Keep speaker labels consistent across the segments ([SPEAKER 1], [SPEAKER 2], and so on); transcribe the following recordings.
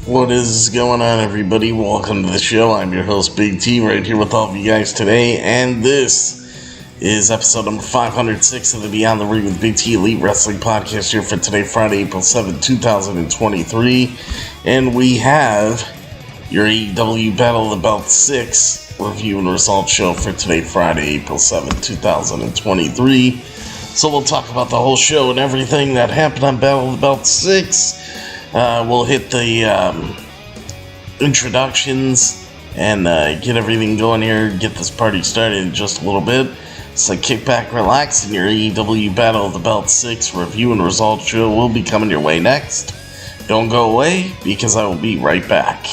[SPEAKER 1] What is going on, everybody? Welcome to the show. I'm your host, Big T, right here with all of you guys today, and this is episode number 506 of the Beyond the Ring with Big T Elite Wrestling Podcast here for today, Friday, April 7th, 2023, and we have your AEW Battle of the Belt 6 review and results show for today, Friday, April 7th, 2023. So we'll talk about the whole show and everything that happened on Battle of the Belt 6. We'll hit the introductions and get everything going here, get this party started in just a little bit. So kick back, relax, and your AEW Battle of the Belt 6 review and results show will be coming your way next. Don't go away, because I will be right back.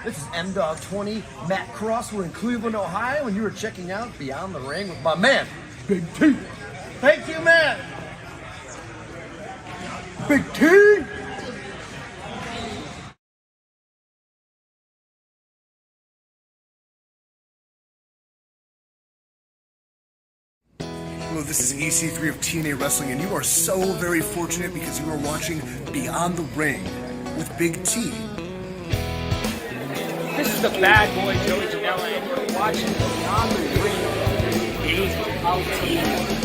[SPEAKER 2] This is M-Dog 20, Matt Cross. We're in Cleveland, Ohio, and you are checking out Beyond the Ring with my man, Big T. Thank you, man. Big T.
[SPEAKER 3] Hello, this is EC3 of TNA Wrestling, and you are so very fortunate because you are watching Beyond the Ring with Big T.
[SPEAKER 4] This is the bad boy Joey Janela, and you're watching Beyond the Ring with Big T.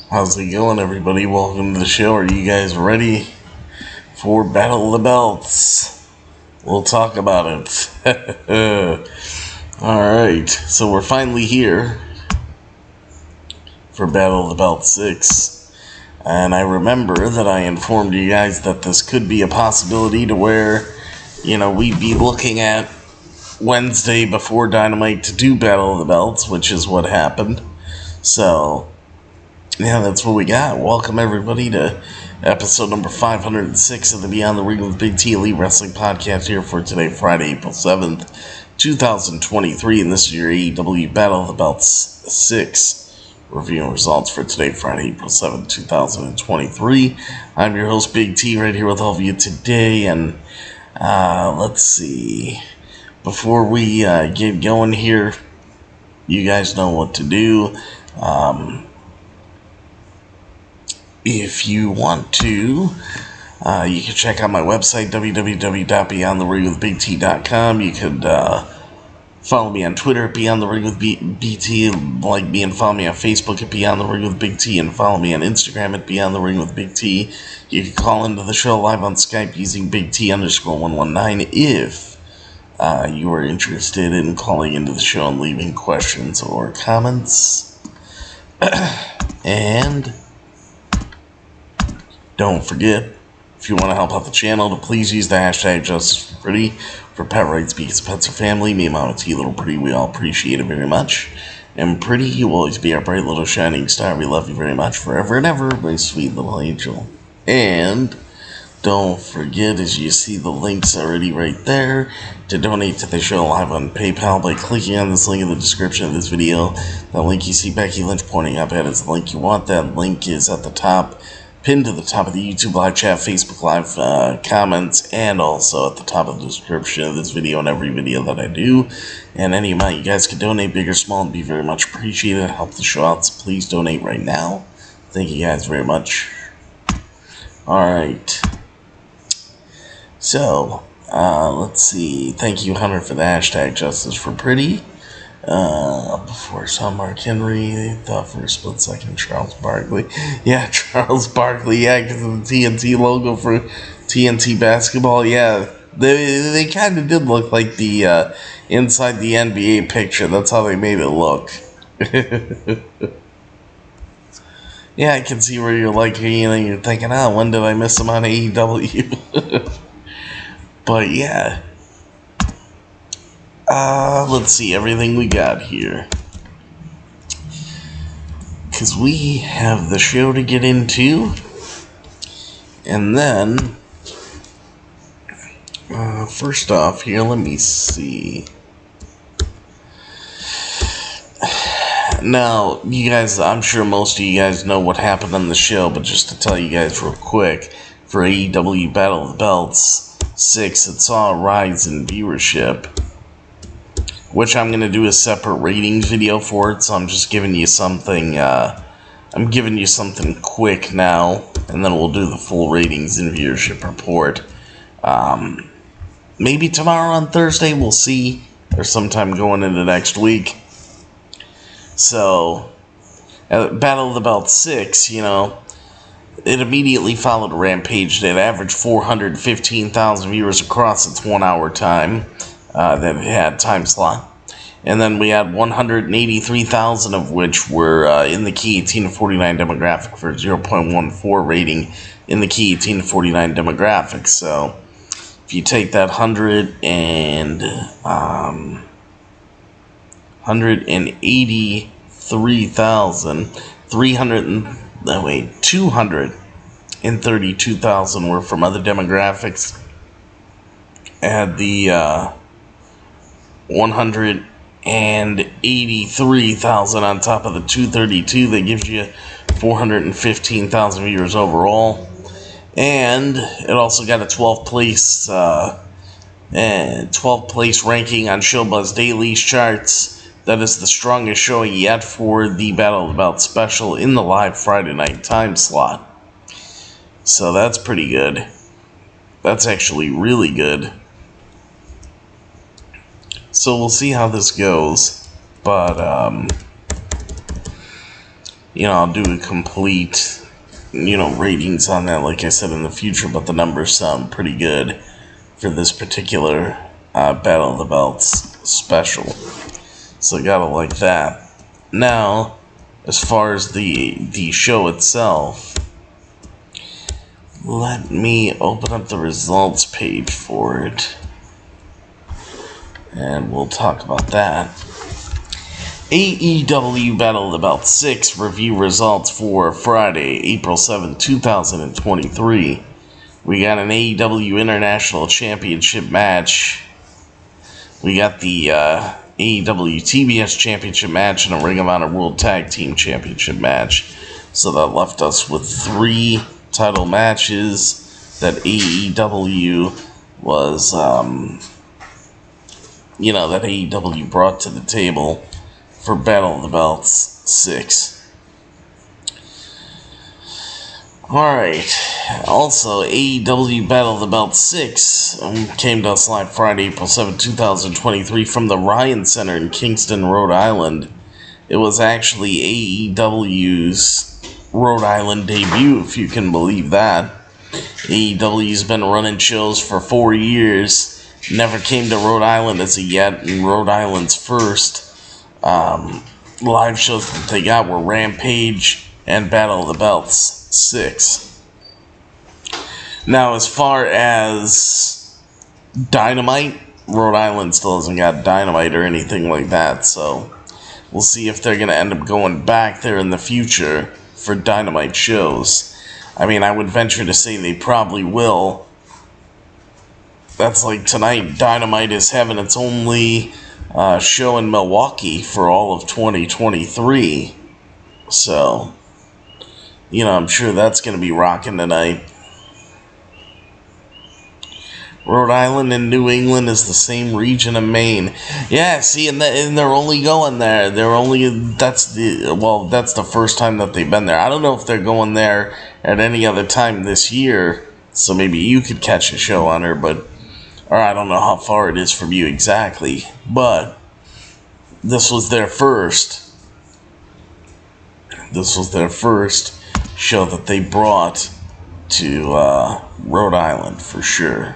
[SPEAKER 1] How's it going, everybody? Welcome to the show. Are you guys ready for Battle of the Belts? We'll talk about it. Alright, so we're finally here for Battle of the Belt 6. And I remember that I informed you guys that this could be a possibility to where, we'd be looking at Wednesday before Dynamite to do Battle of the Belts, which is what happened. So, yeah, that's what we got. Welcome, everybody, to episode number 506 of the Beyond the Ring with Big T Elite Wrestling Podcast here for today, Friday, April 7th, 2023. And this is your AEW Battle of the Belts 6 reviewing results for today, Friday, April 7th, 2023. I'm your host, Big T, right here with all of you today. And let's see. Before we get going here, you guys know what to do. If you want to, you can check out my website, www.beyondtheringwithbigt.com. You could follow me on Twitter at Beyond the Ring with BT, like me, and follow me on Facebook at Beyond the Ring with Big T, and follow me on Instagram at Beyond the Ring with Big T. You can call into the show live on Skype using Big T_119 if you are interested in calling into the show and leaving questions or comments. And don't forget, if you want to help out the channel, to please use the hashtag #JusticeForPretty for pet rights, because pets are family. Me and Mama T, little Pretty, we all appreciate it very much. And Pretty, you will always be our bright little shining star. We love you very much forever and ever, my sweet little angel. And don't forget, as you see the links already right there, to donate to the show live on PayPal by clicking on this link in the description of this video. That link you see Becky Lynch pointing up at is the link you want. That link is at the top, pinned to the top of the YouTube live chat, Facebook live comments, and also at the top of the description of this video and every video that I do. And any amount you guys can donate, big or small, would be very much appreciated. Help the show out, so please donate right now. Thank you guys very much. Alright. So, let's see. Thank you, Hunter, for the hashtag #JusticeForPretty. Before I saw Mark Henry, I thought for a split second Charles Barkley. Yeah, Charles Barkley, yeah, because of the TNT logo for TNT basketball. Yeah, they kind of did look like the inside the NBA picture. That's how they made it look. Yeah, I can see where you're like, you're thinking, when did I miss him on AEW? But yeah. Let's see everything we got here. Because we have the show to get into. And then, first off here, let me see. Now, you guys, I'm sure most of you guys know what happened on the show, but just to tell you guys real quick, for AEW Battle of the Belts 6, it saw a rise in viewership, which I'm going to do a separate ratings video for it, so I'm just giving you something, I'm giving you something quick now, and then we'll do the full ratings and viewership report. Maybe tomorrow on Thursday, we'll see, or sometime going into next week. So, at Battle of the Belt 6, it immediately followed Rampage that averaged 415,000 viewers across its 1 hour time that it had time slot. And then we had 183,000 of which were in the key 18 to 49 demographic for 0.14 rating in the key 18 to 49 demographic. So if you take that 232,000 were from other demographics. Add the 183,000 on top of the 232, that gives you 415,000 viewers overall. And it also got a 12th place ranking on Showbuzz Daily's charts. That is the strongest showing yet for the Battle of the Belt special in the live Friday night time slot. So that's pretty good. That's actually really good. So we'll see how this goes. But, I'll do a complete, ratings on that, like I said, in the future. But the numbers sound pretty good for this particular Battle of the Belts special. So gotta like that. Now, as far as the show itself, let me open up the results page for it, and we'll talk about that. AEW Battle of the Belt 6 review results for Friday, April 7, 2023. We got an AEW International Championship match. We got the AEW TBS Championship match and a Ring of Honor World Tag Team Championship match. So that left us with 3 title matches that AEW was, that AEW brought to the table for Battle of the Belts 6. Alright, also AEW Battle of the Belt 6 came to us live Friday, April 7, 2023 from the Ryan Center in Kingston, Rhode Island. It was actually AEW's Rhode Island debut, if you can believe that. AEW's been running shows for 4 years, never came to Rhode Island as of yet, and Rhode Island's first live shows that they got were Rampage and Battle of the Belts 6. Now, as far as Dynamite, Rhode Island still hasn't got Dynamite or anything like that, so we'll see if they're going to end up going back there in the future for Dynamite shows. I mean, I would venture to say they probably will. That's like tonight, Dynamite is having its only show in Milwaukee for all of 2023. So, I'm sure that's going to be rocking tonight. Rhode Island and New England is the same region of Maine. Yeah, see, and they're only going there. That's the first time that they've been there. I don't know if they're going there at any other time this year, so maybe you could catch a show on her, or I don't know how far it is from you exactly, but this was their first show that they brought to Rhode Island for sure.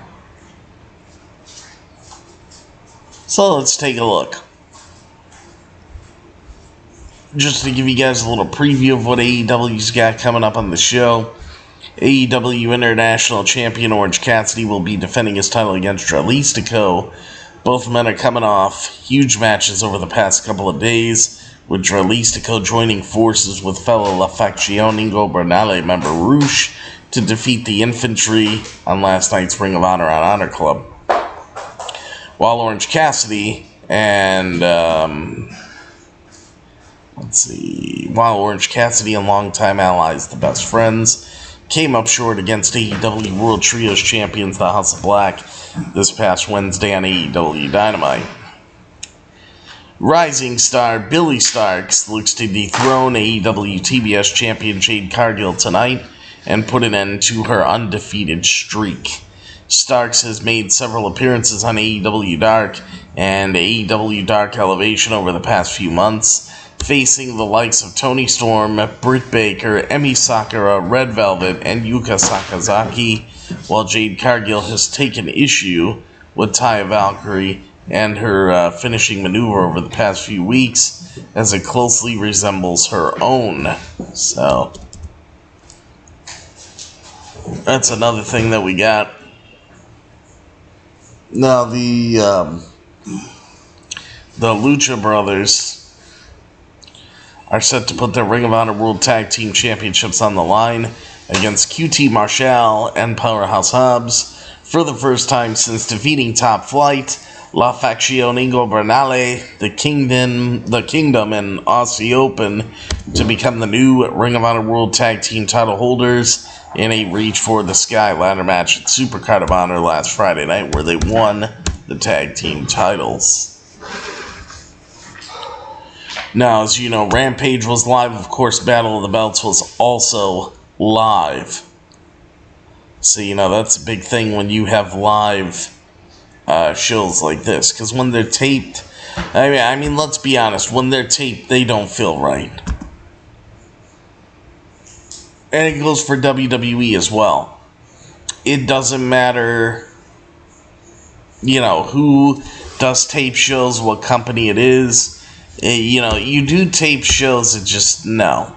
[SPEAKER 1] So let's take a look. Just to give you guys a little preview of what AEW's got coming up on the show. AEW International Champion Orange Cassidy will be defending his title against Dralistico. Both men are coming off huge matches over the past couple of days, with Dralistico joining forces with fellow La Facción Ingobernale member Rush to defeat the Infantry on last night's Ring of Honor on Honor Club. While Orange Cassidy and longtime allies, the Best Friends, came up short against AEW World Trios champions, the House of Black, this past Wednesday on AEW Dynamite. Rising star Billy Starks looks to dethrone AEW TBS champion Jade Cargill tonight and put an end to her undefeated streak. Starks has made several appearances on AEW Dark and AEW Dark Elevation over the past few months, facing the likes of Toni Storm, Britt Baker, Emi Sakura, Red Velvet, and Yuka Sakazaki, while Jade Cargill has taken issue with Taya Valkyrie and her finishing maneuver over the past few weeks, as it closely resembles her own. So, that's another thing that we got. Now, the Lucha brothers are set to put their Ring of Honor World Tag Team Championships on the line against QT Marshall and Powerhouse Hobbs for the first time since defeating Top Flight, La Facción Ingobernale, the Kingdom, and Aussie Open to become the new Ring of Honor World Tag Team title holders in a Reach for the Sky ladder match at Supercard of Honor last Friday night, where they won the tag team titles. Now, as you know, Rampage was live. Of course, Battle of the Belts was also live. So, that's a big thing when you have live shows like this. Because when they're taped, I mean, let's be honest, when they're taped, they don't feel right. And it goes for WWE as well. It doesn't matter, who does tape shows, what company it is. You do tape shows, it just, no.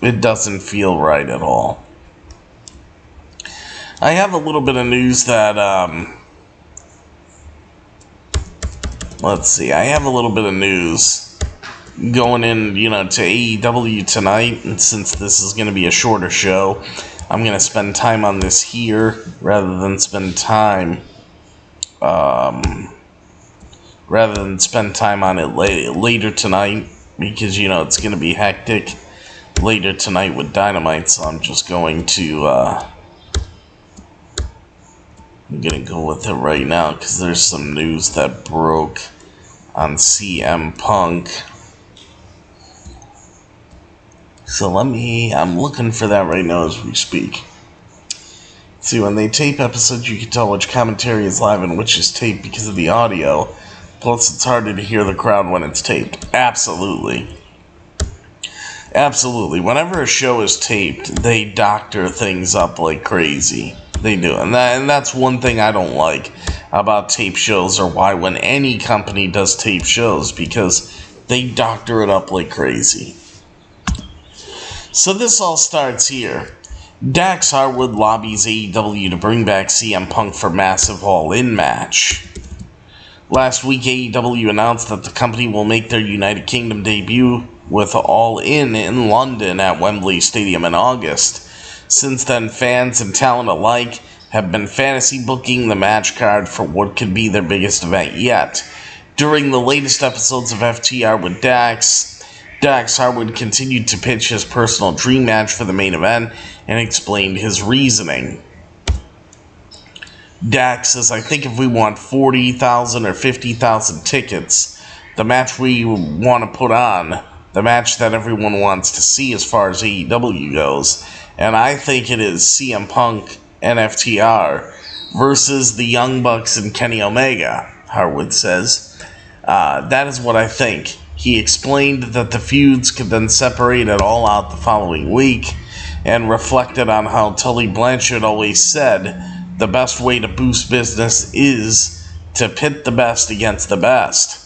[SPEAKER 1] It doesn't feel right at all. I have a little bit of news that, let's see, I have a little bit of news going in, to AEW tonight, and since this is going to be a shorter show, I'm going to spend time on this here rather than spend time on it later tonight, because it's going to be hectic later tonight with Dynamite. So I'm just going to I'm going to go with it right now because there's some news that broke on CM Punk. So I'm looking for that right now as we speak. See, when they tape episodes, you can tell which commentary is live and which is taped because of the audio. Plus, it's harder to hear the crowd when it's taped. Absolutely. Absolutely. Whenever a show is taped, they doctor things up like crazy. They do. And that's one thing I don't like about tape shows, or why when any company does tape shows, because they doctor it up like crazy. So this all starts here. Dax Harwood lobbies AEW to bring back CM Punk for massive All-In match. Last week, AEW announced that the company will make their United Kingdom debut with All-In London at Wembley Stadium in August. Since then, fans and talent alike have been fantasy booking the match card for what could be their biggest event yet. During the latest episodes of FTR with Dax Harwood continued to pitch his personal dream match for the main event and explained his reasoning. Dax says, "I think if we want 40,000 or 50,000 tickets, the match we want to put on, the match that everyone wants to see as far as AEW goes, and I think it is CM Punk and FTR versus the Young Bucks and Kenny Omega," Harwood says. That is what I think. He explained that the feuds could then separate it all out the following week, and reflected on how Tully Blanchard always said, the best way to boost business is to pit the best against the best.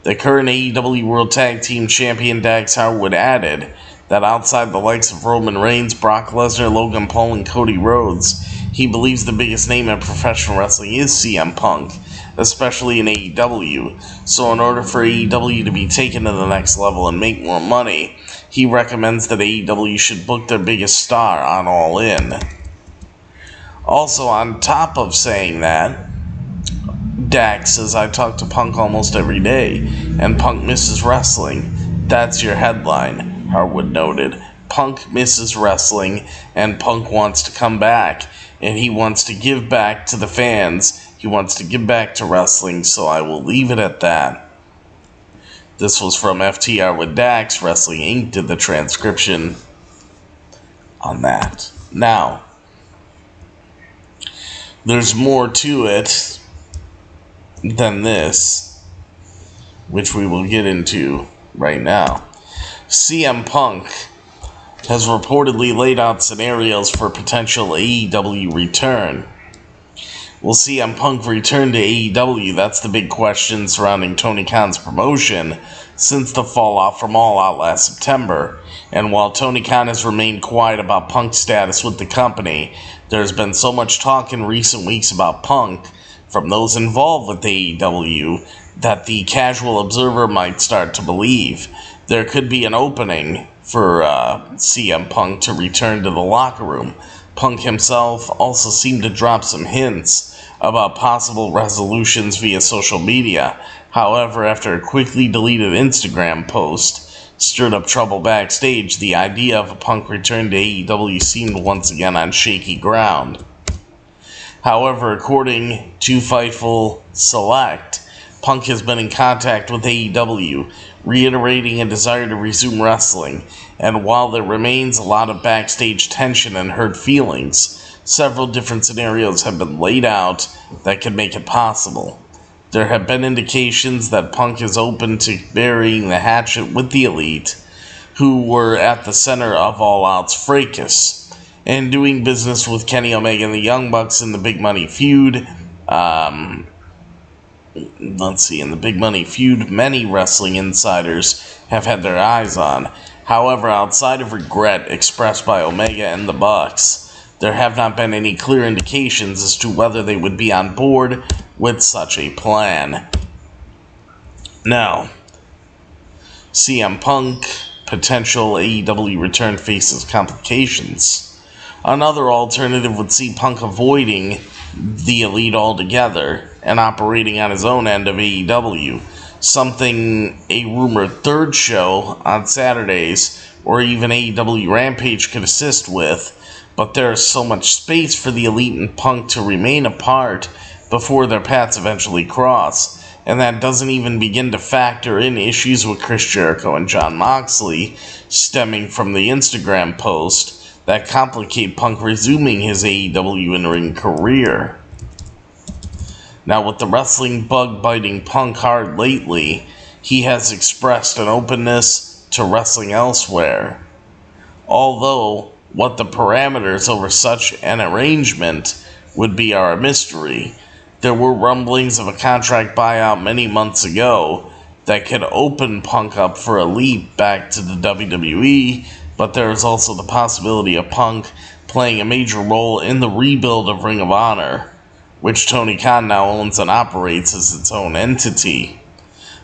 [SPEAKER 1] The current AEW World Tag Team Champion Dax Harwood added that outside the likes of Roman Reigns, Brock Lesnar, Logan Paul, and Cody Rhodes, he believes the biggest name in professional wrestling is CM Punk, especially in AEW. So in order for AEW to be taken to the next level and make more money, he recommends that AEW should book their biggest star on All In. Also, on top of saying that, Dax says, "I talk to Punk almost every day, and Punk misses wrestling. That's your headline," Harwood noted. Punk misses wrestling, and Punk wants to come back, and he wants to give back to the fans. He wants to give back to wrestling, so I will leave it at that. This was from FTR with Dax. Wrestling Inc. did the transcription on that. Now, there's more to it than this, which we will get into right now. CM Punk has reportedly laid out scenarios for potential AEW return. Will CM Punk return to AEW? That's the big question surrounding Tony Khan's promotion since the fallout from All Out last September. And while Tony Khan has remained quiet about Punk's status with the company, there's been so much talk in recent weeks about Punk from those involved with AEW that the casual observer might start to believe there could be an opening for CM Punk to return to the locker room. Punk himself also seemed to drop some hints about possible resolutions via social media. However, after a quickly deleted Instagram post stirred up trouble backstage, the idea of a Punk return to AEW seemed once again on shaky ground. However, according to Fightful Select, Punk has been in contact with AEW, reiterating a desire to resume wrestling, and while there remains a lot of backstage tension and hurt feelings, several different scenarios have been laid out that could make it possible. There have been indications that Punk is open to burying the hatchet with the Elite, who were at the center of All Out's fracas, and doing business with Kenny Omega and the Young Bucks in the Big Money feud. In the Big Money feud, many wrestling insiders have had their eyes on. However, outside of regret expressed by Omega and the Bucks, there have not been any clear indications as to whether they would be on board with such a plan. Now, CM Punk, potential AEW return faces complications. Another alternative would see Punk avoiding the Elite altogether and operating on his own end of AEW, something a rumored third show on Saturdays or even AEW Rampage could assist with, but there is so much space for the Elite and Punk to remain apart before their paths eventually cross, and that doesn't even begin to factor in issues with Chris Jericho and Jon Moxley stemming from the Instagram post that complicate Punk resuming his AEW in-ring career. Now, with the wrestling bug biting Punk hard lately, he has expressed an openness to wrestling elsewhere. Although, what the parameters over such an arrangement would be are a mystery. There were rumblings of a contract buyout many months ago that could open Punk up for a leap back to the WWE, but there is also the possibility of Punk playing a major role in the rebuild of Ring of Honor, which Tony Khan now owns and operates as its own entity.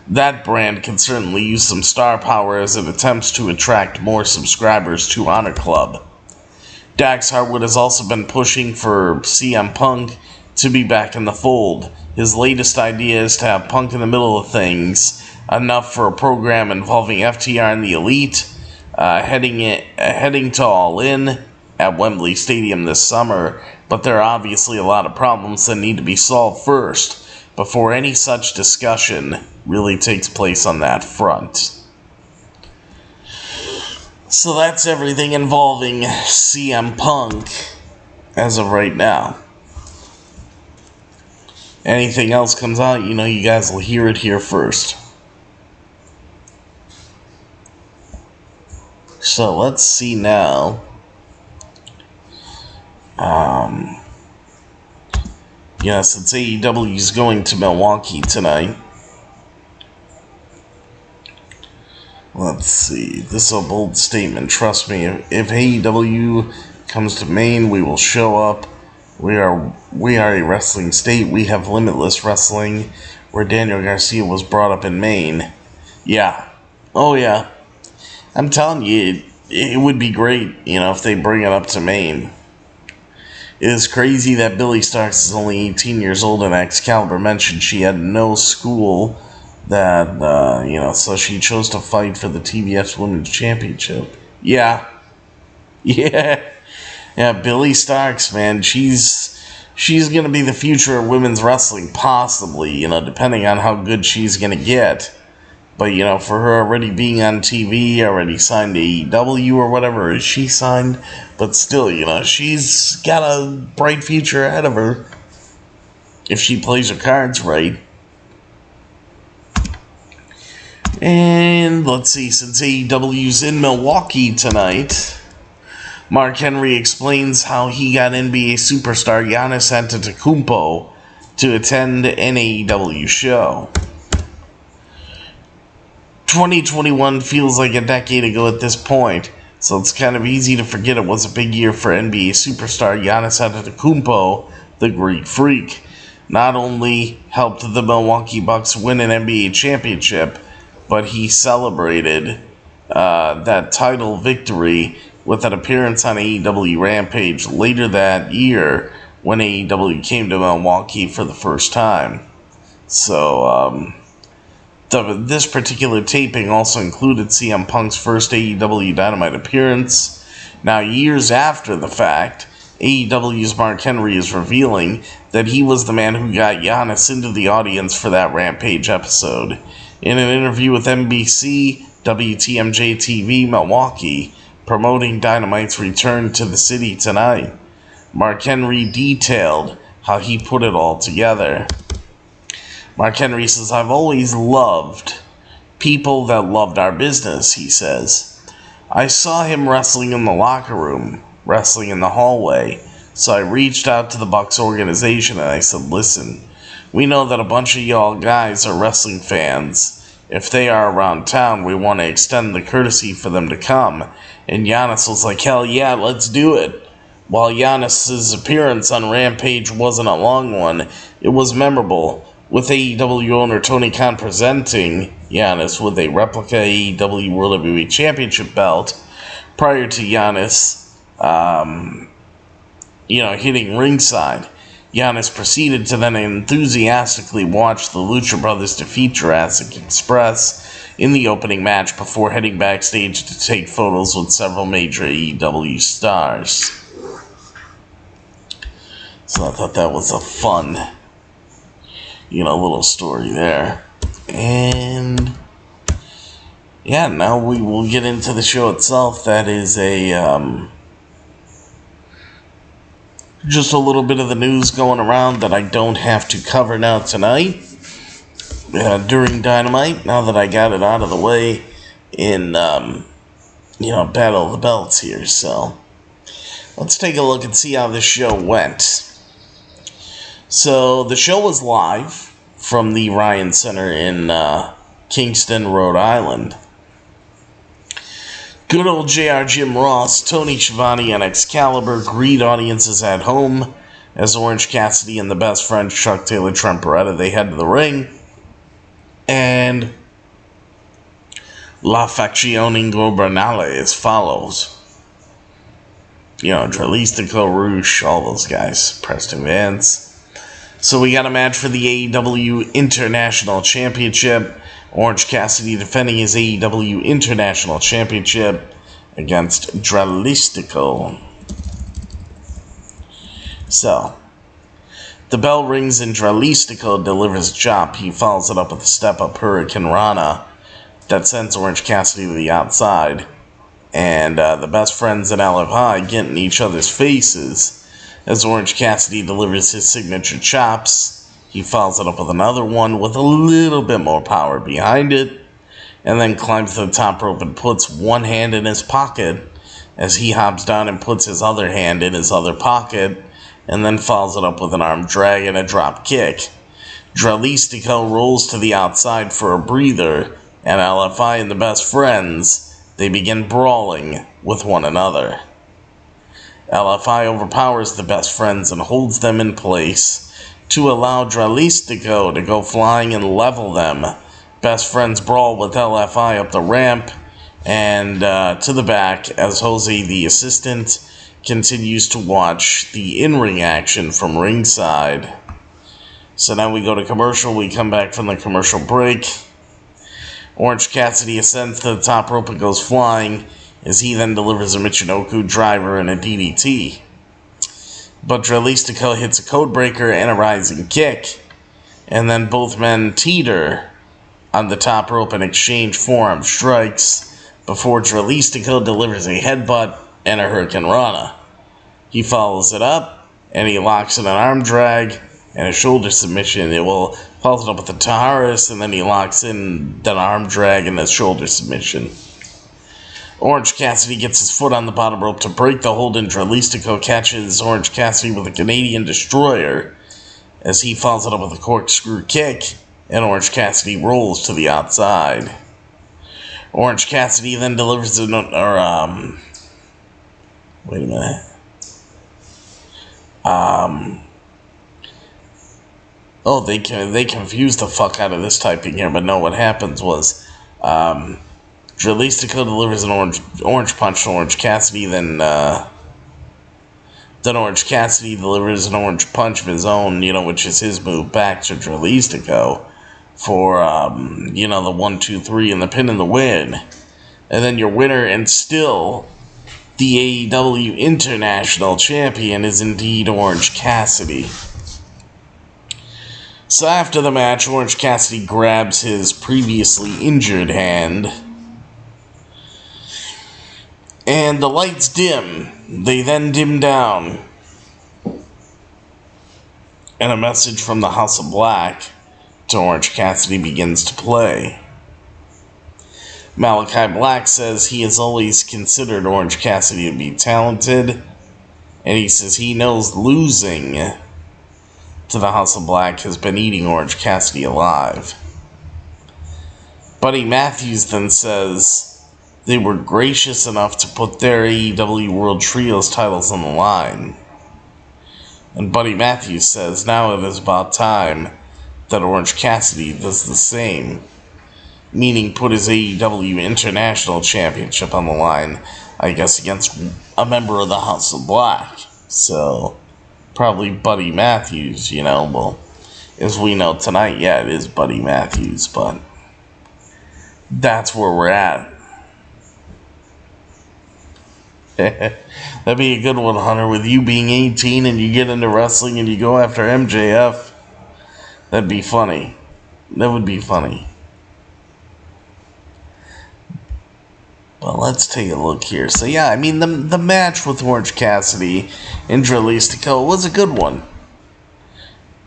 [SPEAKER 1] That brand can certainly use some star power as it attempts to attract more subscribers to Honor Club. Dax Harwood has also been pushing for CM Punk to be back in the fold. His latest idea is to have Punk in the middle of things, enough for a program involving FTR and the Elite, heading to All In at Wembley Stadium this summer, but there are obviously a lot of problems that need to be solved first before any such discussion really takes place on that front. So that's everything involving CM Punk as of right now. Anything else comes out, you guys will hear it here first. So let's see now. Since AEW is going to Milwaukee tonight. Let's see. This is a bold statement. Trust me. If AEW comes to Maine, we will show up. We are a wrestling state. We have limitless wrestling, where Daniel Garcia was brought up in Maine. Yeah. Oh, yeah. I'm telling you, it would be great, if they bring it up to Maine. It is crazy that Billie Starkz is only 18 years old, and Excalibur mentioned she had no school that, so she chose to fight for the TBS Women's Championship. Yeah. Yeah. Yeah, Billie Starkz, man, she's going to be the future of women's wrestling, possibly, depending on how good she's going to get. But, for her already being on TV, already signed to AEW or whatever, is she signed? But still, she's got a bright future ahead of her if she plays her cards right. And let's see, since AEW's in Milwaukee tonight, Mark Henry explains how he got NBA superstar Giannis Antetokounmpo to attend an AEW show. 2021 feels like a decade ago at this point, so it's kind of easy to forget it was a big year for NBA superstar Giannis Antetokounmpo, the Greek Freak. Not only helped the Milwaukee Bucks win an NBA championship, but he celebrated that title victory with an appearance on AEW Rampage later that year when AEW came to Milwaukee for the first time. So, this particular taping also included CM Punk's first AEW Dynamite appearance. Now, years after the fact, AEW's Mark Henry is revealing that he was the man who got Giannis into the audience for that Rampage episode. In an interview with NBC, WTMJ TV Milwaukee, promoting Dynamite's return to the city tonight, Mark Henry detailed how he put it all together. Mark Henry says, "I've always loved people that loved our business," he says. "I saw him wrestling in the locker room, wrestling in the hallway, so I reached out to the Bucks organization and I said, listen, we know that a bunch of y'all guys are wrestling fans. If they are around town, we want to extend the courtesy for them to come." And Giannis was like, hell yeah, let's do it. While Giannis's appearance on Rampage wasn't a long one, it was memorable, with AEW owner Tony Khan presenting Giannis with a replica AEW World Heavyweight Championship belt prior to Giannis, hitting ringside. Giannis proceeded to then enthusiastically watch the Lucha Brothers defeat Jurassic Express in the opening match before heading backstage to take photos with several major AEW stars. So I thought that was a fun, little story there. And yeah, now we will get into the show itself. That is just a little bit of the news going around that I don't have to cover now tonight during Dynamite, now that I got it out of the way in, Battle of the Belts here. So let's take a look and see how this show went. So the show was live from the Ryan Center in Kingston, Rhode Island. Good old JR Jim Ross, Tony Schiavone, and Excalibur greet audiences at home as Orange Cassidy and the best friend Chuck Taylor Trent Beretta, they head to the ring. And La Facción Ingobernable as follows. Dralistico, Roosh, all those guys, Preston Vance. So we got a match for the AEW International Championship. Orange Cassidy defending his AEW International Championship against Dralistico. So, the bell rings and Dralistico delivers a chop. He follows it up with a step-up Hurricane Rana that sends Orange Cassidy to the outside. And the best friends in LFI get in each other's faces as Orange Cassidy delivers his signature chops. He follows it up with another one with a little bit more power behind it, and then climbs to the top rope and puts one hand in his pocket as he hops down and puts his other hand in his other pocket, and then follows it up with an arm drag and a drop kick. Dralistico rolls to the outside for a breather, and LFI and the best friends, they begin brawling with one another. LFI overpowers the best friends and holds them in place to allow Dralistico to go flying and level them. Best friends brawl with LFI up the ramp and to the back as Jose, the assistant, continues to watch the in-ring action from ringside. So now we go to commercial. We come back from the commercial break. Orange Cassidy ascends to the top rope and goes flying as he then delivers a Michinoku driver and a DDT. But Dralistico hits a codebreaker and a rising kick, and then both men teeter on the top rope and exchange forearm strikes before Dralistico delivers a headbutt and a Hurricane Rana. He follows it up, and he locks in an arm drag and a shoulder submission. Follows it up with a Taharis, and then he locks in an arm drag and a shoulder submission. Orange Cassidy gets his foot on the bottom rope to break the hold, and Dralistico catches Orange Cassidy with a Canadian Destroyer as he follows it up with a corkscrew kick, and Orange Cassidy rolls to the outside. Orange Cassidy then delivers wait a minute. They confused the fuck out of this typing here, but no, what happens was, Dralistico delivers an orange punch to Orange Cassidy, then Orange Cassidy delivers an orange punch of his own, which is his move back to Dralistico for, the 1, 2, 3 and the pin and the win. And then your winner and still the AEW International Champion is indeed Orange Cassidy. So after the match, Orange Cassidy grabs his previously injured hand, and the lights dim. They then dim down, and a message from the House of Black to Orange Cassidy begins to play. Malachi Black says he has always considered Orange Cassidy to be talented, and he says he knows losing to the House of Black has been eating Orange Cassidy alive. Buddy Matthews then says they were gracious enough to put their AEW World Trios titles on the line. And Buddy Matthews says now it is about time that Orange Cassidy does the same. meaning put his AEW International Championship on the line, I guess, against a member of the House of Black. So, probably Buddy Matthews, you know. Well, as we know tonight, yeah, it is Buddy Matthews, but that's where we're at. That'd be a good one, Hunter, with you being 18 and you get into wrestling and you go after MJF. That'd be funny. That would be funny. But let's take a look here. So yeah, I mean, the match with Orange Cassidy and Dralistico was a good one.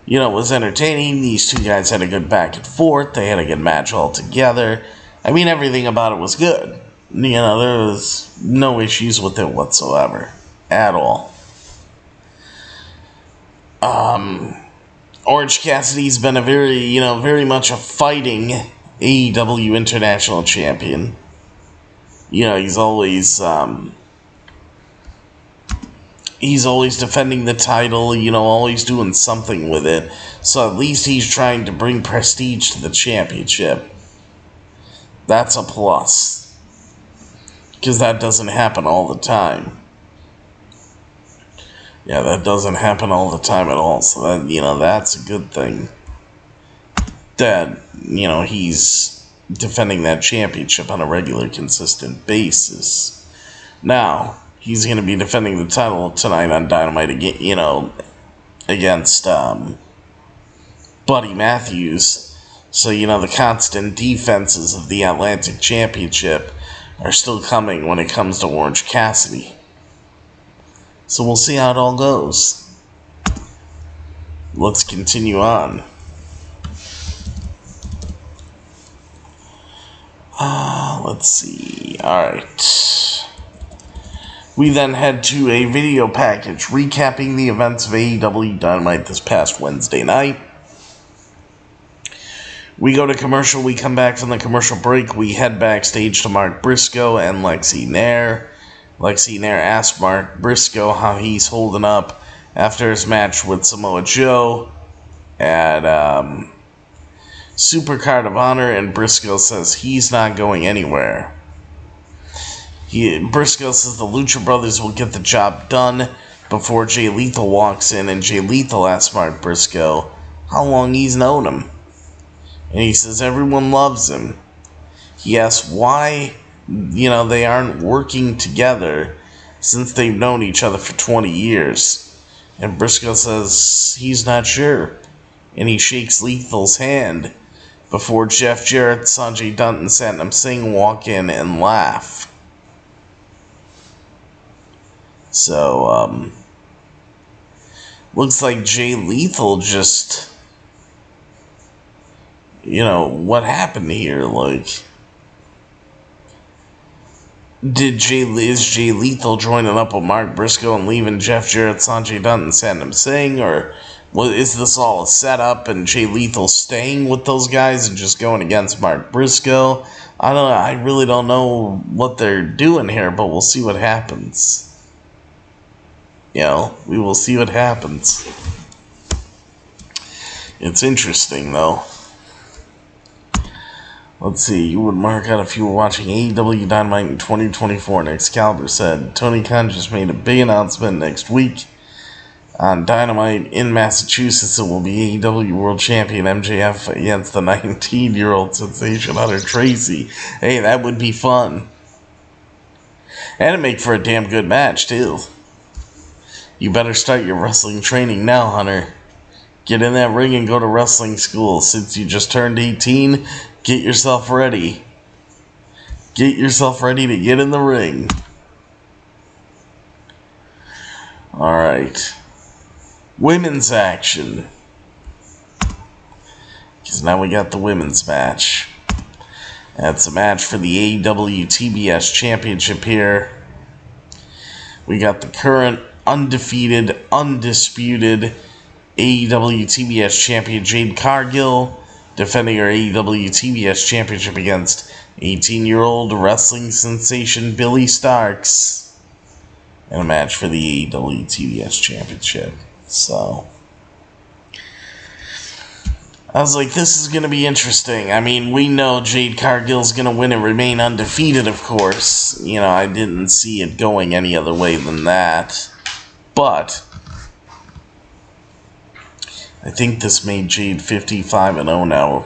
[SPEAKER 1] You know, it was entertaining. These two guys had a good back and forth. They had a good match altogether. I mean, everything about it was good. You know, there was no issues with it whatsoever. At all. Orange Cassidy's been a very much a fighting AEW International Champion. You know, he's always defending the title, you know, always doing something with it. So at least he's trying to bring prestige to the championship. That's a plus. Because that doesn't happen all the time. Yeah, that doesn't happen all the time at all. So that, you know, that's a good thing. That, you know, he's defending that championship on a regular, consistent basis. Now, he's going to be defending the title tonight on Dynamite again, you know, against Buddy Matthews. So, you know, the constant defenses of the Atlantic Championship are still coming when it comes to Orange Cassidy. So we'll see how it all goes. Let's continue on. Let's see. Alright. We then head to a video package recapping the events of AEW Dynamite this past Wednesday night. We go to commercial. We come back from the commercial break. We head backstage to Mark Briscoe and Lexi Nair. Lexi Nair asked Mark Briscoe how he's holding up after his match with Samoa Joe at Supercard of Honor, and Briscoe says he's not going anywhere. Briscoe says the Lucha Brothers will get the job done before Jay Lethal walks in, and Jay Lethal asks Mark Briscoe how long he's known him. And he says everyone loves him. He asks why, you know, they aren't working together since they've known each other for 20 years. And Briscoe says he's not sure. And he shakes Lethal's hand before Jeff Jarrett, Sanjay Dutt, and Satnam Singh walk in and laugh. So, looks like Jay Lethal just, you know, what happened here? Like, is Jay Lethal joining up with Mark Briscoe and leaving Jeff Jarrett, Sanjay Dutt, and Satnam Singh? Or is this all a setup and Jay Lethal staying with those guys and just going against Mark Briscoe? I don't know. I really don't know what they're doing here, but we'll see what happens. You know, we will see what happens. It's interesting, though. Let's see, you would mark out if you were watching AEW Dynamite in 2024, and Excalibur said, Tony Khan just made a big announcement next week on Dynamite in Massachusetts. It will be AEW World Champion MJF against the 19-year-old sensation Hunter Tracy. Hey, that would be fun. And it'd make for a damn good match, too. You better start your wrestling training now, Hunter. Get in that ring and go to wrestling school. Since you just turned 18, get yourself ready. Get yourself ready to get in the ring. Alright. Women's action. Because now we got the women's match. That's a match for the AEW TBS Championship here. We got the current undefeated, undisputed AEW TBS champion Jade Cargill defending her AEW TBS championship against 18-year-old wrestling sensation Billy Starks in a match for the AEW TBS championship. So, I was like, this is going to be interesting. I mean, we know Jade Cargill's going to win and remain undefeated, of course. You know, I didn't see it going any other way than that. But I think this made Jade 55-0 now.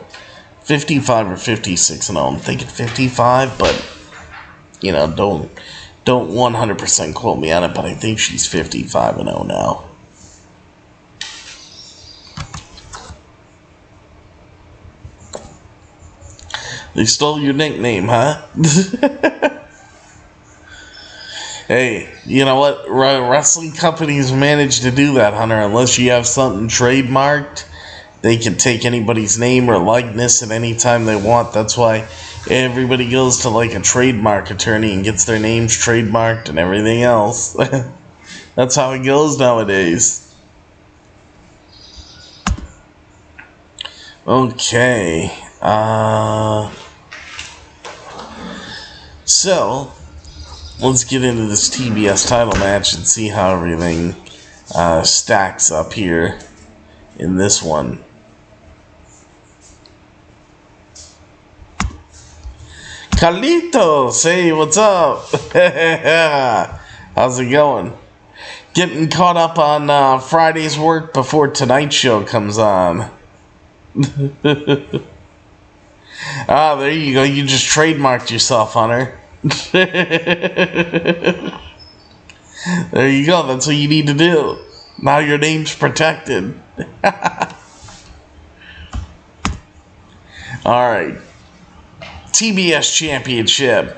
[SPEAKER 1] 55 or 56-0. I'm thinking 55, but, you know, don't 100% quote me on it, but I think she's 55-0 now. They stole your nickname, huh? Hey, you know what? Wrestling companies manage to do that, Hunter. Unless you have something trademarked, they can take anybody's name or likeness at any time they want. That's why everybody goes to like a trademark attorney and gets their names trademarked and everything else. That's how it goes nowadays. Okay. So, let's get into this TBS title match and see how everything stacks up here in this one. Carlitos, hey, what's up? How's it going? Getting caught up on Friday's work before tonight's show comes on. Ah, there you go. You just trademarked yourself, Hunter. There you go. That's what you need to do. Now your name's protected. Alright. TBS Championship.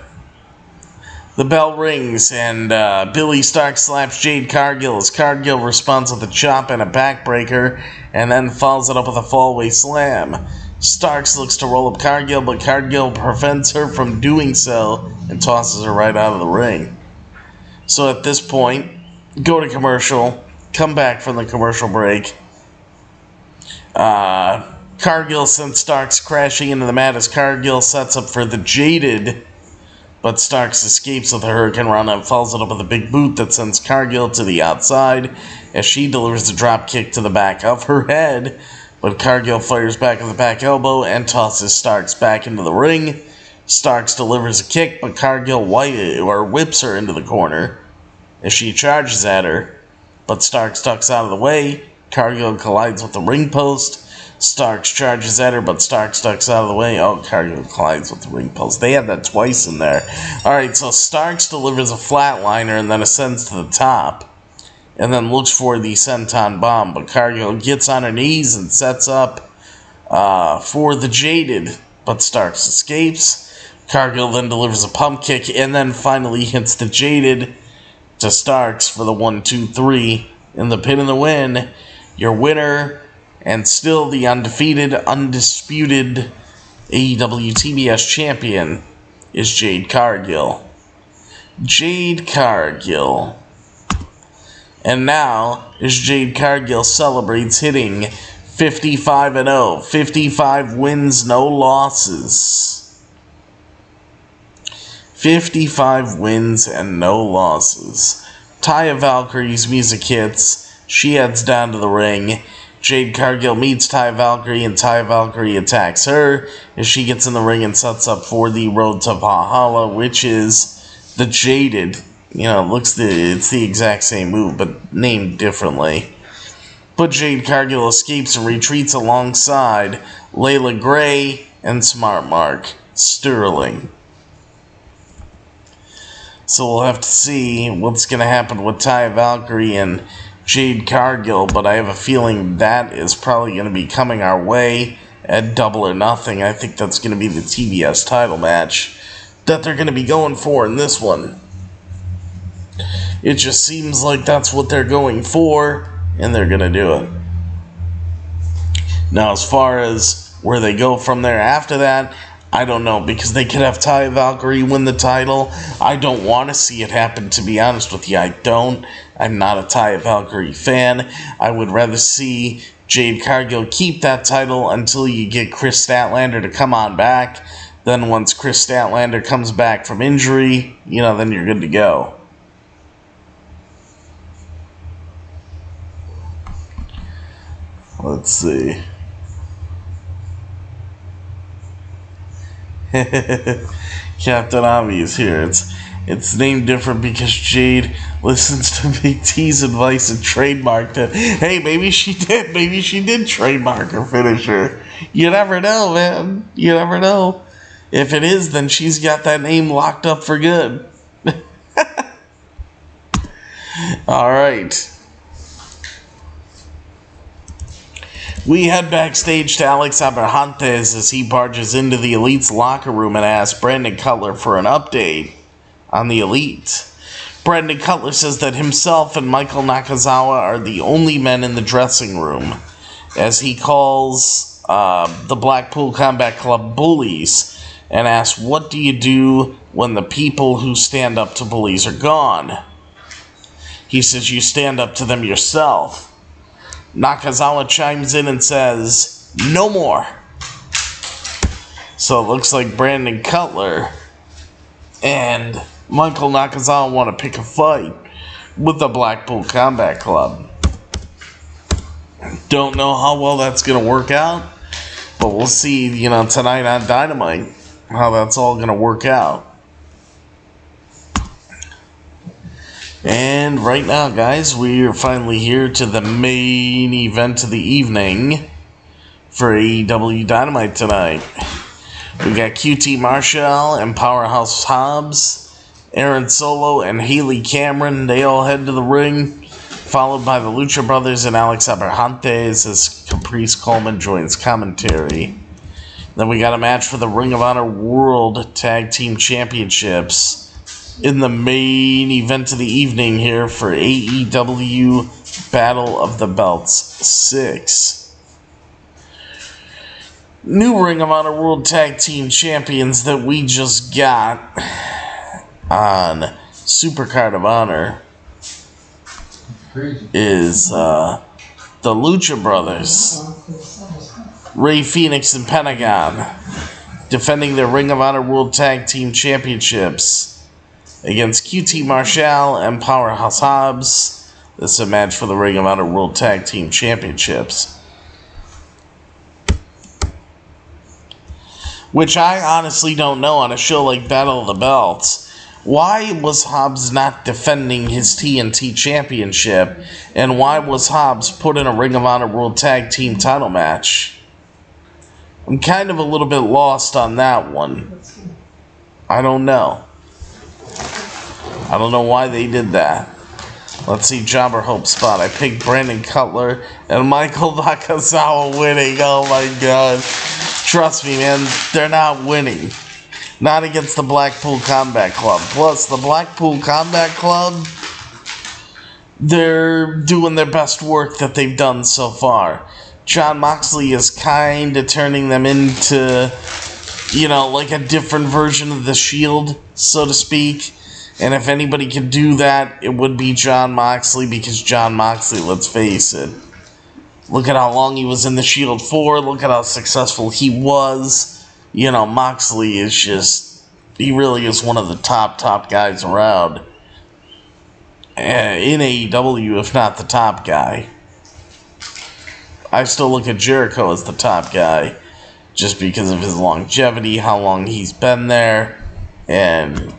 [SPEAKER 1] The bell rings and Billy Stark slaps Jade Cargill as Cargill responds with a chop and a backbreaker and then follows it up with a fallaway slam. Starks looks to roll up Cargill, but Cargill prevents her from doing so and tosses her right out of the ring. So at this point, go to commercial, come back from the commercial break. Cargill sends Starks crashing into the mat as Cargill sets up for the Jaded, but Starks escapes with a Hurricane Run and follows it up with a big boot that sends Cargill to the outside as she delivers a drop kick to the back of her head. But Cargill fires back with a back elbow and tosses Starks back into the ring. Starks delivers a kick, but Cargill whips her into the corner as she charges at her. But Starks ducks out of the way. Cargill collides with the ring post. Starks charges at her, but Starks ducks out of the way. Oh, Cargill collides with the ring post. They had that twice in there. Alright, so Starks delivers a flatliner and then ascends to the top. And then looks for the senton bomb. But Cargill gets on her knees and sets up for the Jaded. But Starks escapes. Cargill then delivers a pump kick and then finally hits the Jaded to Starks for the 1-2-3 in the pin and the win. Your winner and still the undefeated, undisputed AEW TBS champion is Jade Cargill. Jade Cargill. And now, as Jade Cargill celebrates hitting 55-0, 55 wins, no losses. 55 wins and no losses. Taya Valkyrie's music hits. She heads down to the ring. Jade Cargill meets Taya Valkyrie, and Taya Valkyrie attacks her as she gets in the ring and sets up for the Road to Valhalla, which is the Jaded. You know, it's the exact same move, but named differently. But Jade Cargill escapes and retreats alongside Layla Gray and Smart Mark Sterling. So we'll have to see what's going to happen with Taya Valkyrie and Jade Cargill, but I have a feeling that is probably going to be coming our way at Double or Nothing. I think that's going to be the TBS title match that they're going to be going for in this one. It just seems like that's what they're going for, and they're going to do it. Now, as far as where they go from there after that, I don't know, because they could have Taya Valkyrie win the title. I don't want to see it happen, to be honest with you. I don't. I'm not a Taya Valkyrie fan. I would rather see Jade Cargill keep that title until you get Chris Statlander to come on back. Then once Chris Statlander comes back from injury, you know, then you're good to go. Let's see. Captain Obvious here. It's named different because Jade listens to Big T's advice and trademarked it. Hey, maybe she did. Maybe she did trademark her finisher. You never know, man. You never know. If it is, then she's got that name locked up for good. All right. We head backstage to Alex Abrahantes as he barges into the Elite's locker room and asks Brandon Cutler for an update on the Elite. Brandon Cutler says that himself and Michael Nakazawa are the only men in the dressing room, as he calls the Blackpool Combat Club bullies, and asks, what do you do when the people who stand up to bullies are gone? He says, you stand up to them yourself. Nakazawa chimes in and says, no more. So it looks like Brandon Cutler and Michael Nakazawa want to pick a fight with the Blackpool Combat Club. Don't know how well that's going to work out, but we'll see, tonight on Dynamite, how that's all going to work out. And right now, guys, we are finally here to the main event of the evening for AEW Dynamite tonight. We got QT Marshall and Powerhouse Hobbs, Aaron Solo, and Haley Cameron. They all head to the ring, followed by the Lucha Brothers and Alex Abrahantes as Caprice Coleman joins commentary. Then we got a match for the Ring of Honor World Tag Team Championships in the main event of the evening here for AEW Battle of the Belts 6. New Ring of Honor World Tag Team Champions that we just got on Supercard of Honor is the Lucha Brothers, Rey Fenix and Pentagon, defending their Ring of Honor World Tag Team Championships against QT Marshall and Powerhouse Hobbs. This is a match for the Ring of Honor World Tag Team Championships, which I honestly don't know on a show like Battle of the Belts. Why was Hobbs not defending his TNT Championship, and why was Hobbs put in a Ring of Honor World Tag Team title match? I'm kind of a little bit lost on that one. I don't know. I don't know why they did that. Let's see, Jobber Hope spot. I picked Brandon Cutler and Michael Nakazawa winning. Oh my god. Trust me, man, they're not winning. Not against the Blackpool Combat Club. Plus, the Blackpool Combat Club, they're doing their best work that they've done so far. Jon Moxley is kind of turning them into, like a different version of the Shield, so to speak. And if anybody can do that, it would be Jon Moxley, because Jon Moxley, let's face it, look at how long he was in the Shield for, look at how successful he was. Moxley is he really is one of the top guys around in AEW, if not the top guy. I still look at Jericho as the top guy, just because of his longevity, how long he's been there, and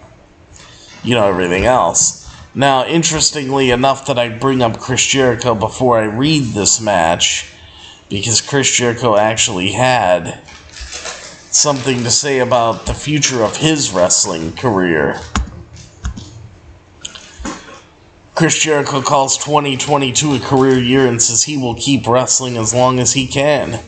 [SPEAKER 1] everything else. Now, interestingly enough that I bring up Chris Jericho before I read this match, because Chris Jericho actually had something to say about the future of his wrestling career. Chris Jericho calls 2022 a career year and says he will keep wrestling as long as he can.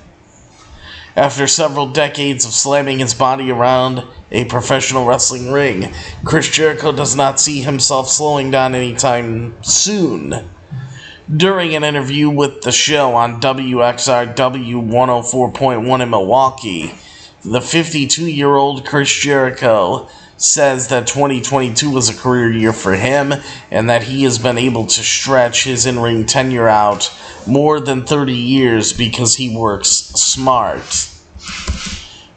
[SPEAKER 1] After several decades of slamming his body around a professional wrestling ring, Chris Jericho does not see himself slowing down anytime soon. During an interview with the show on WXRW 104.1 in Milwaukee, the 52-year-old Chris Jericho says that 2022 was a career year for him and that he has been able to stretch his in-ring tenure out more than 30 years because he works smart.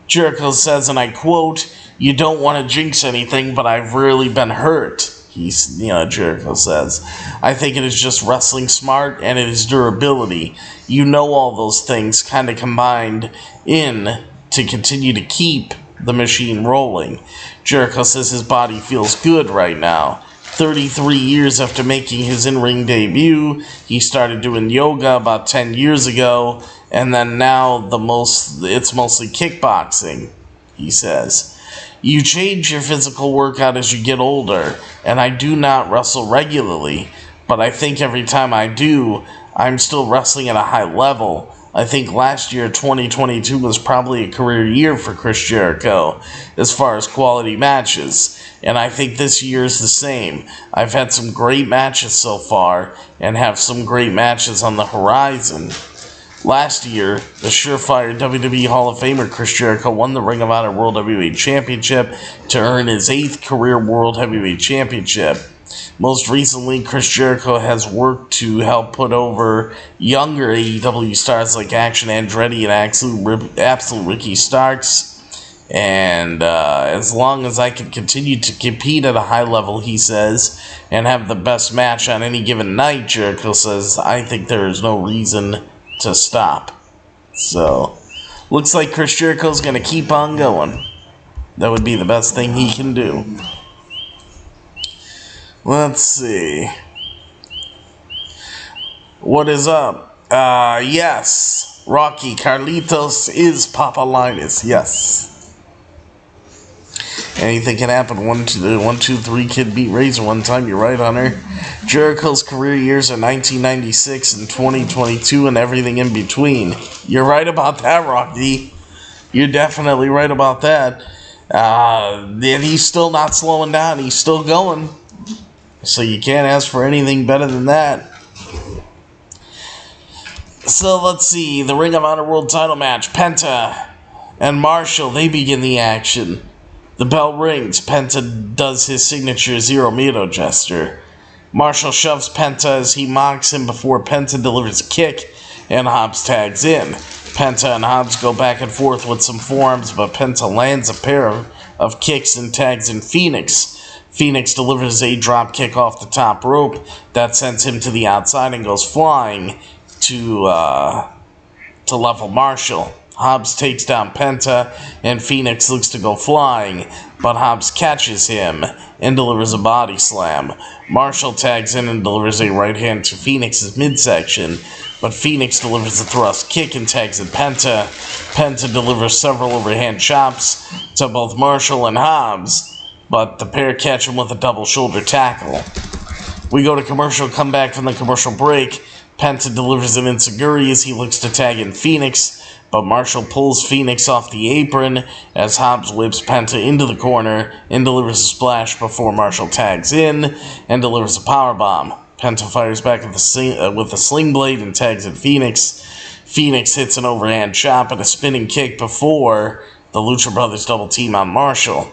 [SPEAKER 1] Jericho says, and I quote, "You don't want to jinx anything, but I've rarely been hurt." Jericho says, "I think it is just wrestling smart and it is durability. All those things kind of combined in to continue to keep the machine rolling. Jericho says his body feels good right now. 33 years after making his in-ring debut, he started doing yoga about 10 years ago, and then now it's mostly kickboxing, he says. You change your physical workout as you get older, and I do not wrestle regularly, but I think every time I do, I'm still wrestling at a high level. I think last year, 2022, was probably a career year for Chris Jericho as far as quality matches, and I think this year is the same. I've had some great matches so far, and have some great matches on the horizon. Last year, the surefire WWE Hall of Famer Chris Jericho won the Ring of Honor World Heavyweight Championship to earn his 8th career World Heavyweight Championship. Most recently, Chris Jericho has worked to help put over younger AEW stars like Action Andretti and Absolute Ricky Starks. And as long as I can continue to compete at a high level, he says, and have the best match on any given night, Jericho says, I think there is no reason to stop. So, looks like Chris Jericho's going to keep on going. That would be the best thing he can do. Let's see. What is up? Yes. Rocky Carlitos is Papa Linus. Yes. Anything can happen. 1, 2, 3 kid beat Razor one time. You're right, Hunter. Jericho's career years are 1996 and 2022 and everything in between. You're right about that, Rocky. You're definitely right about that. And he's still not slowing down. He's still going. So you can't ask for anything better than that. So let's see. The Ring of Honor World Title Match. Penta and Marshall, they begin the action. The bell rings. Penta does his signature Zero Miedo gesture. Marshall shoves Penta as he mocks him before Penta delivers a kick, and Hobbs tags in. Penta and Hobbs go back and forth with some forearms, but Penta lands a pair of kicks and tags in Phoenix. Phoenix delivers a drop kick off the top rope that sends him to the outside and goes flying to level Marshall. Hobbs takes down Penta, and Phoenix looks to go flying, but Hobbs catches him and delivers a body slam. Marshall tags in and delivers a right hand to Phoenix's midsection, but Phoenix delivers a thrust kick and tags at Penta. Penta delivers several overhand chops to both Marshall and Hobbs, but the pair catch him with a double shoulder tackle. We go to commercial, come back from the commercial break. Penta delivers an enziguri as he looks to tag in Phoenix, but Marshall pulls Phoenix off the apron as Hobbs whips Penta into the corner and delivers a splash before Marshall tags in and delivers a powerbomb. Penta fires back with a sling blade and tags at Phoenix. Phoenix hits an overhand chop and a spinning kick before the Lucha Brothers double team on Marshall.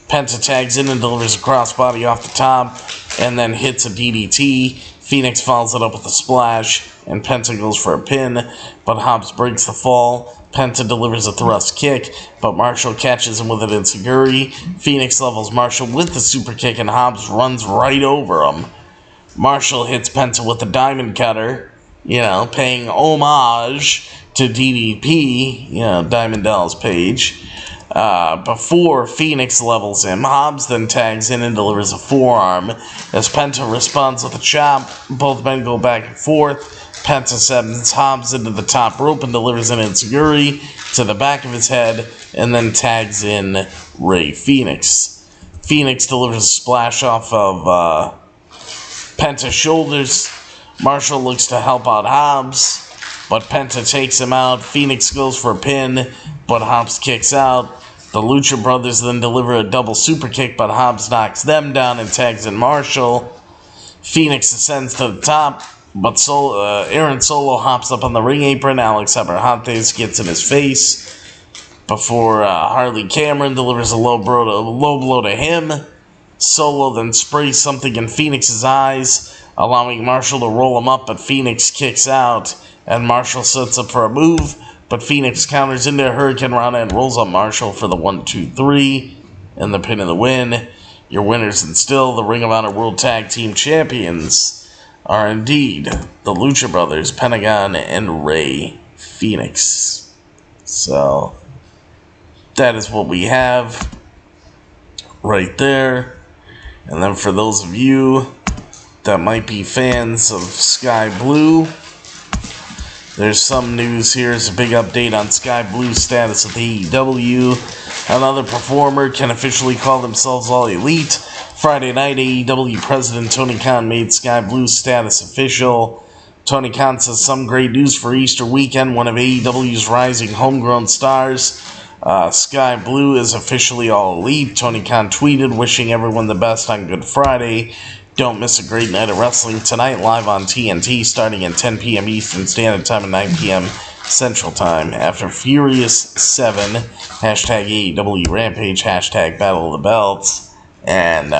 [SPEAKER 1] Penta tags in and delivers a crossbody off the top and then hits a DDT. Phoenix follows it up with a splash, and Penta goes for a pin, but Hobbs breaks the fall. Penta delivers a thrust kick, but Marshall catches him with an enziguri. Phoenix levels Marshall with the super kick, and Hobbs runs right over him. Marshall hits Penta with a diamond cutter, paying homage to DDP, Diamond Dallas Page. Before Phoenix levels him, Hobbs then tags in and delivers a forearm. As Penta responds with a chop, both men go back and forth. Penta sends Hobbs into the top rope and delivers an enziguri to the back of his head, and then tags in Rey Fenix. Phoenix delivers a splash off of Penta's shoulders. Marshall looks to help out Hobbs, but Penta takes him out. Phoenix goes for a pin, but Hobbs kicks out. The Lucha Brothers then deliver a double super kick, but Hobbs knocks them down and tags in Marshall. Phoenix ascends to the top, but Aaron Solo hops up on the ring apron. Alex Abrahantes gets in his face before Harley Cameron delivers a low blow to him. Solo then sprays something in Phoenix's eyes, allowing Marshall to roll him up, but Phoenix kicks out, and Marshall sets up for a move. But Phoenix counters into a Hurricane Rana and rolls up Marshall for the 1-2-3 and the pin and the win. Your winners and still the Ring of Honor World Tag Team Champions are indeed the Lucha Brothers, Pentagon and Rey Fenix. So, that is what we have right there. And then for those of you that might be fans of Sky Blue, there's some news here. It's a big update on Sky Blue's status with AEW. Another performer can officially call themselves All Elite. Friday night, AEW President Tony Khan made Sky Blue's status official. Tony Khan says some great news for Easter weekend. One of AEW's rising homegrown stars, Sky Blue, is officially All Elite. Tony Khan tweeted, wishing everyone the best on Good Friday. Don't miss a great night of wrestling tonight, live on TNT, starting at 10 p.m. Eastern Standard Time and 9 p.m. Central Time. After Furious 7, hashtag AEW Rampage, hashtag Battle of the Belts, and,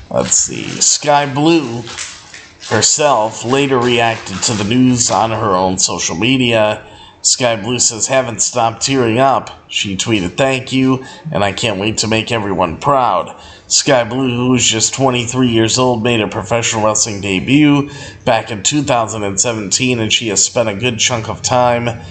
[SPEAKER 1] let's see, Sky Blue herself later reacted to the news on her own social media. Sky Blue says, haven't stopped tearing up. She tweeted, thank you, and I can't wait to make everyone proud. Sky Blue, who was just 23 years old, made her professional wrestling debut back in 2017, and she has spent a good chunk of time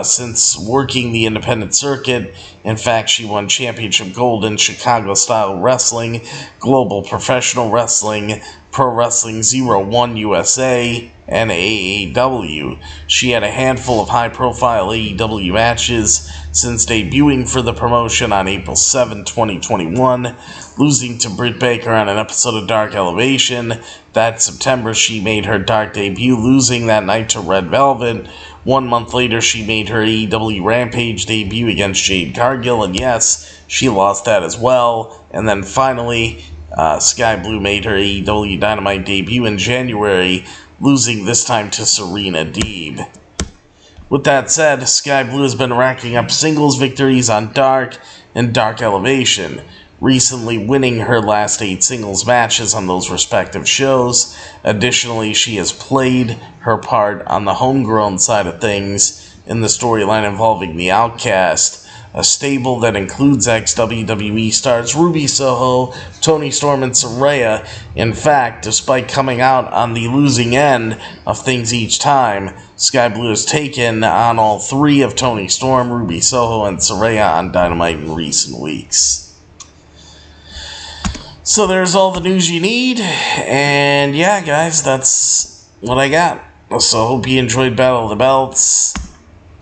[SPEAKER 1] since working the independent circuit. In fact, she won championship gold in Chicago-style wrestling, global professional wrestling, Pro Wrestling 01 USA, and AEW. She had a handful of high-profile AEW matches since debuting for the promotion on April 7, 2021, losing to Britt Baker on an episode of Dark Elevation. That September, she made her Dark debut, losing that night to Red Velvet. 1 month later, she made her AEW Rampage debut against Jade Cargill, and yes, she lost that as well. And then finally, Sky Blue made her AEW Dynamite debut in January, losing this time to Serena Deeb. With that said, Sky Blue has been racking up singles victories on Dark and Dark Elevation, recently winning her last 8 singles matches on those respective shows. Additionally, she has played her part on the homegrown side of things in the storyline involving the Outcast, a stable that includes ex-WWE stars Ruby Soho, Toni Storm, and Saraya. In fact, despite coming out on the losing end of things each time, Sky Blue has taken on all 3 of Toni Storm, Ruby Soho, and Saraya on Dynamite in recent weeks. So there's all the news you need, and yeah, guys, that's what I got. So hope you enjoyed Battle of the Belts.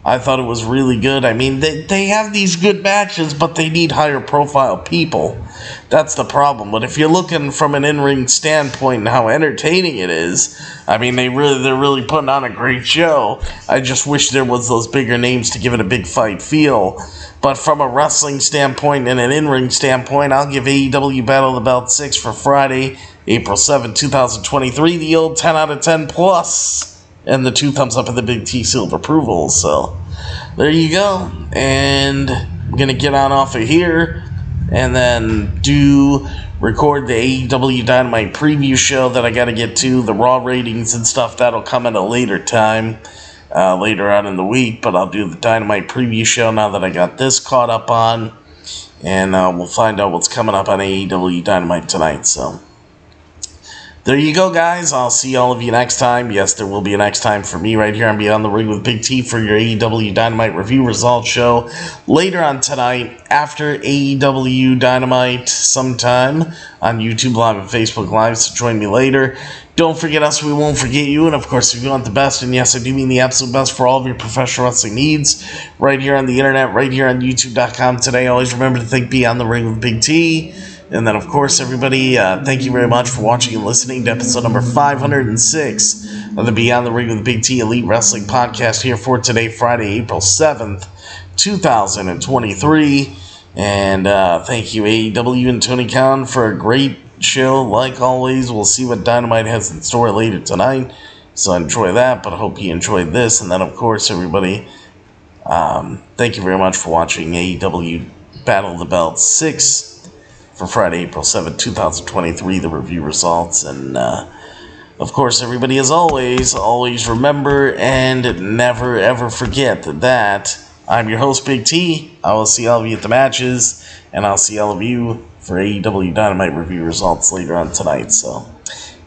[SPEAKER 1] I thought it was really good. I mean, they have these good matches, but they need higher profile people. That's the problem. But if you're looking from an in-ring standpoint and how entertaining it is, I mean, they're really putting on a great show. I just wish there was those bigger names to give it a big fight feel. But from a wrestling standpoint and an in-ring standpoint, I'll give AEW Battle of the Belt 6 for Friday, April 7, 2023, the old 10 out of 10 plus. And the 2 thumbs up and the big T seal of approval. So, there you go. And I'm going to get on off of here and then record the AEW Dynamite preview show that I got to get to. The Raw ratings and stuff, that'll come at a later time, later on in the week. But I'll do the Dynamite preview show now that I got this caught up on. And we'll find out what's coming up on AEW Dynamite tonight. So, there you go, guys. I'll see all of you next time. Yes, there will be a next time for me right here on Beyond the Ring with Big T for your AEW Dynamite review results show later on tonight after AEW Dynamite sometime on YouTube Live and Facebook Live, so join me later. Don't forget us, we won't forget you, and of course, if you want the best, and yes, I do mean the absolute best for all of your professional wrestling needs, right here on the internet, right here on YouTube.com today. Always remember to think Beyond the Ring with Big T. And then, of course, everybody, thank you very much for watching and listening to episode number 506 of the Beyond the Ring with Big T Elite Wrestling Podcast here for today, Friday, April 7th, 2023. And thank you, AEW and Tony Khan, for a great show. Like always, we'll see what Dynamite has in store later tonight. So enjoy that, but I hope you enjoyed this. And then, of course, everybody, thank you very much for watching AEW Battle of the Belts 6. For Friday, April 7, 2023, the review results. And, of course, everybody, as always remember and never, ever forget that I'm your host, Big T. I will see all of you at the matches, and I'll see all of you for AEW Dynamite review results later on tonight. So,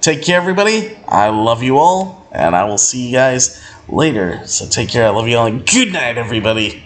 [SPEAKER 1] take care, everybody. I love you all, and I will see you guys later. So take care. I love you all, and good night, everybody.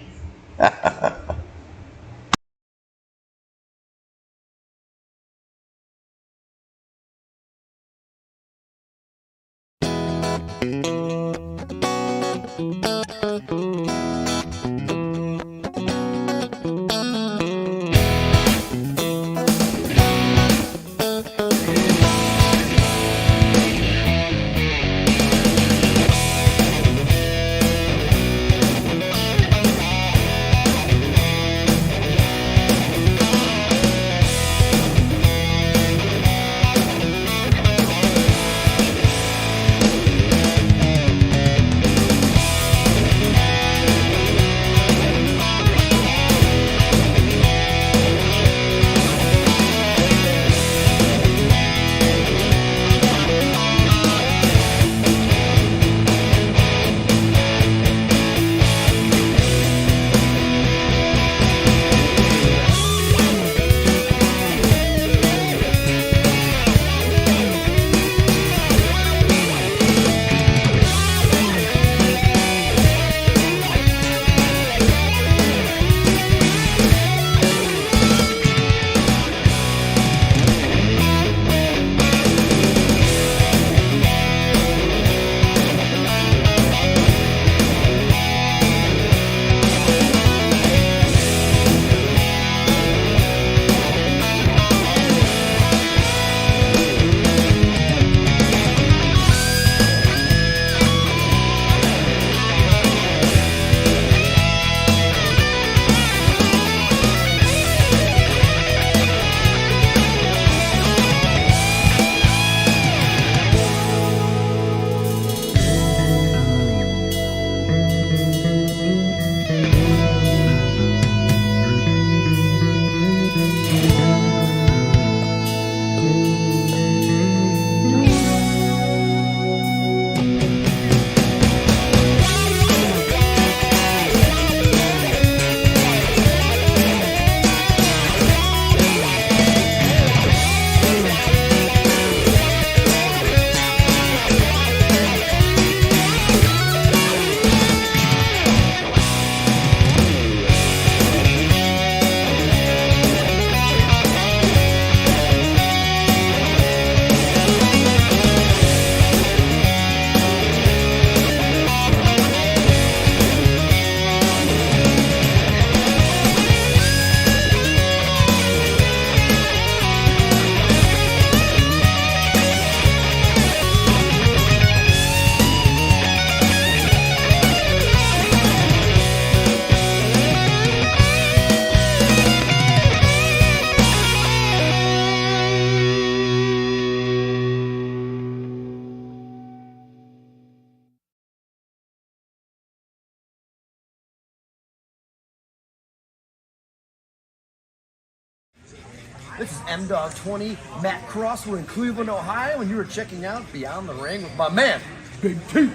[SPEAKER 2] This is M-Dog 20, Matt Cross. We're in Cleveland, Ohio, and you were checking out Beyond the Ring with my man, Big T.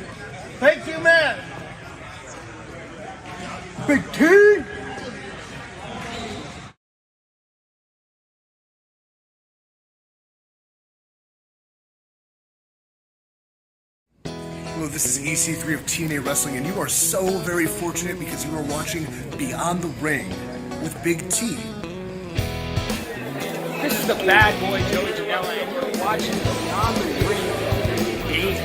[SPEAKER 2] Thank you, man. Big T.
[SPEAKER 3] Hello, this is EC3 of TNA Wrestling, and you are so very fortunate because you are watching Beyond the Ring with Big T.
[SPEAKER 4] This is the bad boy Joey Janela, and you're watching Beyond the Ring with Dave